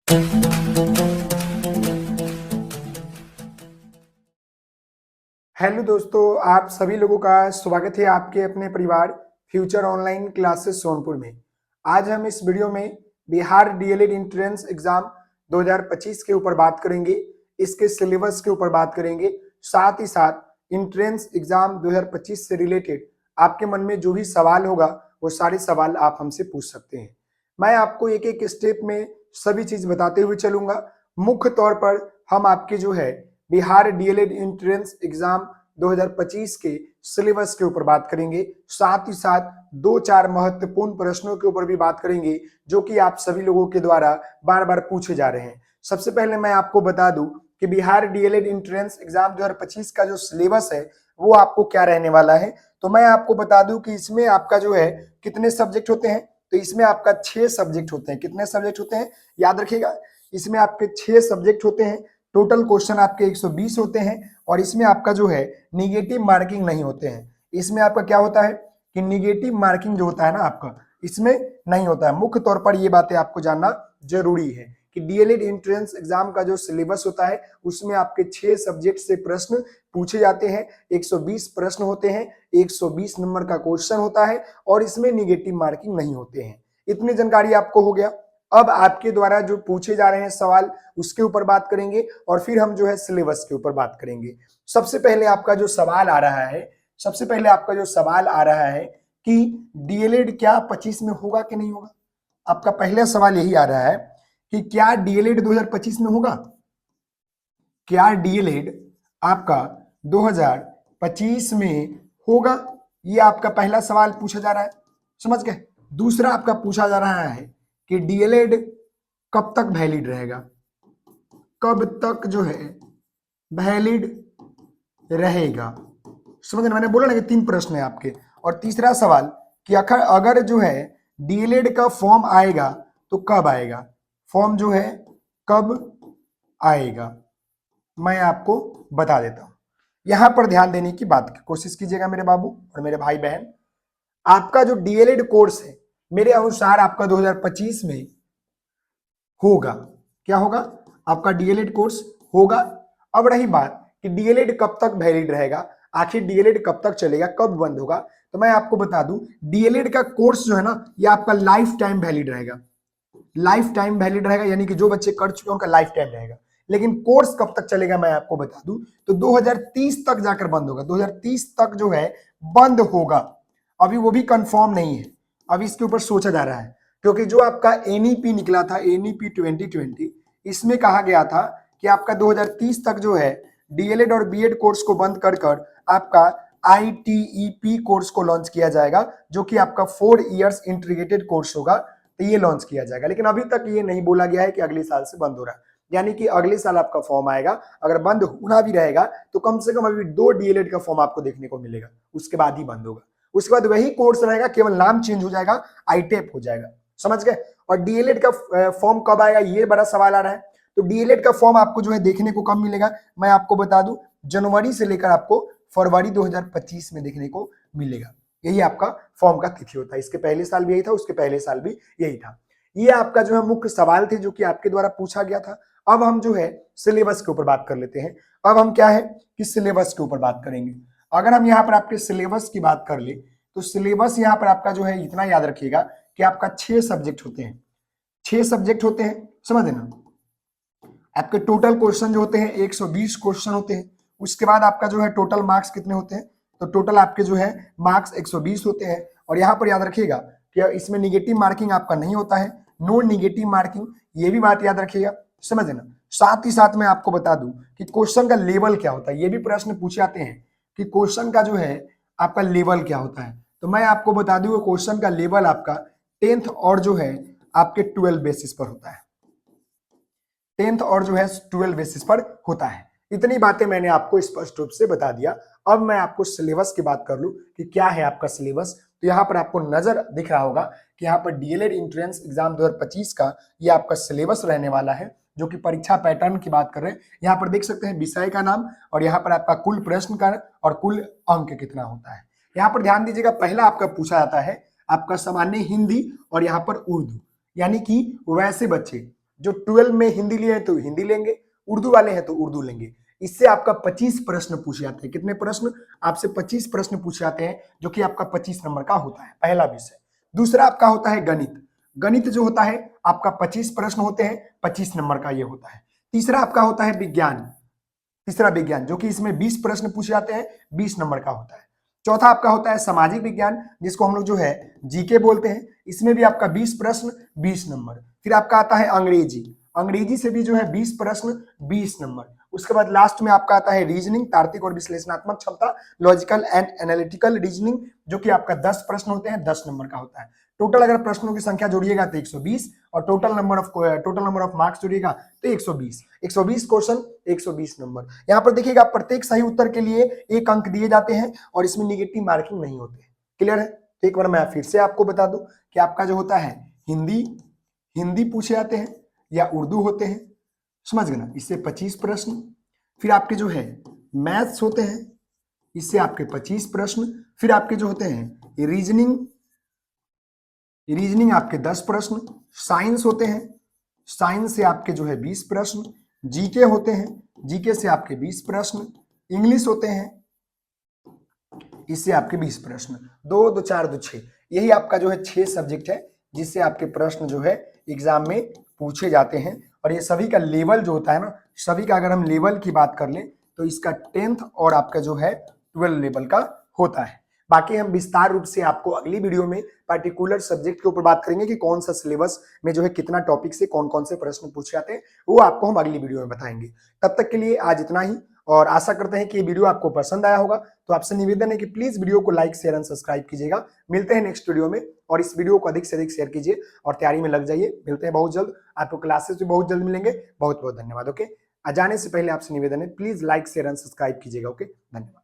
Hello दोस्तों, आप सभी लोगों का स्वागत है आपके अपने परिवार फ्यूचर ऑनलाइन क्लासेस सोनपुर में। आज हम इस वीडियो में बिहार डीएलएड एंट्रेंस एग्जाम 2025 के ऊपर बात करेंगे, इसके सिलेबस के ऊपर बात करेंगे, साथ ही साथ एंट्रेंस एग्जाम 2025 से रिलेटेड आपके मन में जो भी सवाल होगा वो सारे सवाल आप हमसे पूछ सकते हैं। मैं आपको एक एक स्टेप में सभी चीज बताते हुए चलूंगा। मुख्य तौर पर हम आपके जो है बिहार डीएलएड एंट्रेंस एग्जाम 2025 के सिलेबस के ऊपर बात करेंगे, साथ ही साथ दो चार महत्वपूर्ण प्रश्नों के ऊपर भी बात करेंगे जो कि आप सभी लोगों के द्वारा बार बार पूछे जा रहे हैं। सबसे पहले मैं आपको बता दूं कि बिहार डीएलएड एंट्रेंस एग्जाम 2025 का जो सिलेबस है वो आपको क्या रहने वाला है। तो मैं आपको बता दूं कि इसमें आपका जो है कितने सब्जेक्ट होते हैं। तो इसमें आपका 6 सब्जेक्ट होते हैं। कितने सब्जेक्ट होते हैं याद रखिएगा, इसमें आपके 6 सब्जेक्ट होते हैं। टोटल क्वेश्चन आपके 120 होते हैं और इसमें आपका जो है निगेटिव मार्किंग नहीं होते हैं। इसमें आपका क्या होता है कि निगेटिव मार्किंग जो होता है ना आपका इसमें नहीं होता है। मुख्य तौर पर ये बातें आपको जानना जरूरी है कि डीएलएड एंट्रेंस एग्जाम का जो सिलेबस होता है उसमें आपके 6 सब्जेक्ट से प्रश्न पूछे जाते हैं। 120 प्रश्न होते हैं, 120 नंबर का क्वेश्चन होता है और इसमें निगेटिव मार्किंग नहीं होते हैं। इतनी जानकारी आपको हो गया। अब आपके द्वारा जो पूछे जा रहे हैं सवाल उसके ऊपर बात करेंगे और फिर हम जो है सिलेबस के ऊपर बात करेंगे। सबसे पहले आपका जो सवाल आ रहा है, सबसे पहले आपका जो सवाल आ रहा है कि डीएलएड क्या 25 में होगा कि नहीं होगा। आपका पहला सवाल यही आ रहा है कि क्या डीएलएड 2025 में होगा, क्या डीएलएड आपका 2025 में होगा। ये आपका पहला सवाल पूछा जा रहा है, समझ गए। दूसरा आपका पूछा जा रहा है कि डीएलएड कब तक वैलिड रहेगा, कब तक जो है वैलिड रहेगा। समझ रहे, मैंने बोला ना कि 3 प्रश्न है आपके। और तीसरा सवाल कि अगर जो है डीएलएड का फॉर्म आएगा तो कब आएगा, फॉर्म जो है कब आएगा, मैं आपको बता देता हूं। यहां पर ध्यान देने की बात की कोशिश कीजिएगा मेरे बाबू और मेरे भाई बहन। आपका जो डीएलएड कोर्स है मेरे अनुसार आपका 2025 में होगा। क्या होगा, आपका डीएलएड कोर्स होगा। अब रही बात कि डीएलएड कब तक वैलिड रहेगा, आखिर डीएलएड कब तक चलेगा, कब बंद होगा। तो मैं आपको बता दूं डीएलएड का कोर्स जो है ना ये आपका लाइफ टाइम वैलिड रहेगा। लाइफ टाइम वैलिड रहेगा यानी कि जो बच्चे कर चुके हैं उनका लाइफ टाइम रहेगा। लेकिन कोर्स कब तक चलेगा मैं आपको बता दूं तो 2030 तक जाकर बंद होगा। 2030 तक जो है बंद होगा। अभी वो भी कंफर्म नहीं है, अभी इसके ऊपर सोचा जा रहा है। क्योंकि जो आपका एनईपी निकला था, एनईपी 2020, इसमें कहा गया था कि आपका 2030 तक जो है डीएलएड और बीएड कोर्स को बंद कर कर आपका आईटीईपी कोर्स को लॉन्च किया जाएगा, जो कि आपका 4 इयर्स इंटीग्रेटेड कोर्स होगा। तो ये लॉन्च किया जाएगा, लेकिन अभी तक ये नहीं बोला गया है कि अगले साल से बंद हो रहा है। यानी कि अगले साल आपका फॉर्म आएगा। अगर बंद होना भी रहेगा तो कम से कम अभी 2 डीएलएड का फॉर्म आपको देखने को मिलेगा, उसके बाद ही बंद होगा। उसके बाद वही कोर्स रहेगा, केवल नाम चेंज हो जाएगा, आईटेप हो जाएगा। समझ गए। और डीएलएड का फॉर्म कब आएगा ये बड़ा सवाल आ रहा है। तो डीएलएड का फॉर्म आपको जो है देखने को कब मिलेगा, मैं आपको बता दूं जनवरी से लेकर आपको फरवरी 2025 में देखने को मिलेगा। यही आपका फॉर्म का तिथि होता है। इसके पहले साल भी यही था, उसके पहले साल भी यही था। ये आपका जो है मुख्य सवाल थे जो कि आपके द्वारा पूछा गया था। अब हम जो है सिलेबस के ऊपर बात कर लेते हैं। अब हम क्या है कि सिलेबस के ऊपर बात करेंगे। अगर हम यहाँ पर आपके सिलेबस की बात कर ले तो सिलेबस यहाँ पर आपका जो है इतना याद रखिएगा कि आपका 6 सब्जेक्ट होते हैं। 6 सब्जेक्ट होते हैं, समझ ना। आपके टोटल क्वेश्चन जो होते हैं 120 क्वेश्चन होते हैं। उसके बाद आपका जो है टोटल मार्क्स कितने होते हैं, तो टोटल आपके जो है मार्क्स 120 होते हैं। और यहाँ पर याद रखिएगा कि इसमें निगेटिव मार्किंग आपका नहीं होता है, नो निगेटिव मार्किंग, ये भी बात याद रखिएगा, समझ ना। साथ ही साथ मैं आपको बता दूं कि क्वेश्चन का लेवल क्या होता है, ये भी प्रश्न पूछे जाते हैं कि क्वेश्चन का जो है आपका लेवल क्या होता है। तो मैं आपको बता दूं क्वेश्चन का लेवल आपका 10th और जो है आपके 12 बेसिस पर होता है। 10th और जो है 12 बेसिस पर होता है। इतनी बातें मैंने आपको स्पष्ट रूप से बता दिया। अब मैं आपको सिलेबस की बात कर लूं कि क्या है आपका सिलेबस। तो यहाँ पर आपको नजर दिख रहा होगा कि यहाँ पर डीएलएड एंट्रेंस एग्जाम 2025 का ये आपका सिलेबस रहने वाला है, जो कि परीक्षा पैटर्न की बात कर रहे हैं। यहाँ पर देख सकते हैं विषय का नाम और यहाँ पर आपका कुल प्रश्न का और कुल अंक कितना होता है। यहाँ पर ध्यान दीजिएगा, पहला आपका पूछा जाता है आपका सामान्य हिंदी और यहाँ पर उर्दू, यानी कि वैसे बच्चे जो 12 में हिंदी लिए हैं तो हिंदी लेंगे, उर्दू वाले हैं तो उर्दू लेंगे। इससे आपका 25 प्रश्न पूछे जाते हैं। कितने प्रश्न? आपसे 25 प्रश्न पूछे जाते हैं, जो कि आपका 25 नंबर का होता है, पहला विषय। दूसरा आपका होता है गणित। गणित जो होता है आपका 25 प्रश्न होते हैं, 25 नंबर का ये होता है। तीसरा आपका होता है विज्ञान, तीसरा विज्ञान, जो कि इसमें 20 प्रश्न पूछे जाते हैं, 20 नंबर का होता है। चौथा आपका होता है सामाजिक विज्ञान, जिसको हम लोग जो है जीके बोलते हैं, इसमें भी आपका 20 प्रश्न, 20 नंबर। फिर आपका आता है अंग्रेजी, अंग्रेजी से भी जो है 20 प्रश्न, 20 नंबर। उसके बाद लास्ट में आपका आता है रीजनिंग, तार्किक और विश्लेषणात्मक क्षमता, लॉजिकल एंड एनालिटिकल रीजनिंग, जो कि आपका 10 प्रश्न होते हैं, 10 नंबर का होता है। टोटल अगर प्रश्नों की संख्या जोड़िएगा तो 120, और टोटल नंबर ऑफ मार्क्स जोड़िएगा तो 120। 120 क्वेश्चन, 120 नंबर। यहाँ पर देखिएगा प्रत्येक सही उत्तर के लिए 1 अंक दिए जाते हैं और इसमें निगेटिव मार्किंग नहीं होते। क्लियर है? तो एक बार मैं फिर से आपको बता दूं कि आपका जो होता है हिंदी पूछे जाते हैं या उर्दू होते हैं, समझ गए ना? इससे 25 प्रश्न। फिर आपके जो है मैथ्स होते हैं, इससे आपके 25 प्रश्न। फिर आपके जो होते हैं रीजनिंग आपके 10 प्रश्न। साइंस होते हैं, साइंस से आपके जो है 20 प्रश्न। जीके होते हैं, जीके से आपके 20 प्रश्न। इंग्लिश होते हैं, इससे आपके 20 प्रश्न। 2 2 4 2 6, यही आपका जो है 6 सब्जेक्ट है जिससे आपके प्रश्न जो है एग्जाम में पूछे जाते हैं। और ये सभी का लेवल जो होता है ना, सभी का अगर हम लेवल की बात कर लें तो इसका 10th और आपका जो है 12 लेवल का होता है। बाकी हम विस्तार रूप से आपको अगली वीडियो में पर्टिकुलर सब्जेक्ट के ऊपर बात करेंगे कि कौन सा सिलेबस में जो है कितना टॉपिक से कौन कौन से प्रश्न पूछे जाते हैं, वो आपको हम अगली वीडियो में बताएंगे। तब तक के लिए आज इतना ही, और आशा करते हैं कि ये वीडियो आपको पसंद आया होगा। तो आपसे निवेदन है कि प्लीज वीडियो को लाइक, शेयर एंड सब्सक्राइब कीजिएगा। मिलते हैं नेक्स्ट वीडियो में, और इस वीडियो को अधिक से अधिक शेयर कीजिए और तैयारी में लग जाइए। मिलते हैं बहुत जल्द, आपको क्लासेस भी बहुत जल्द मिलेंगे। बहुत बहुत धन्यवाद। ओके, जाने से पहले आपसे निवेदन है please like, share and subscribe कीजिएगा। ओके, धन्यवाद।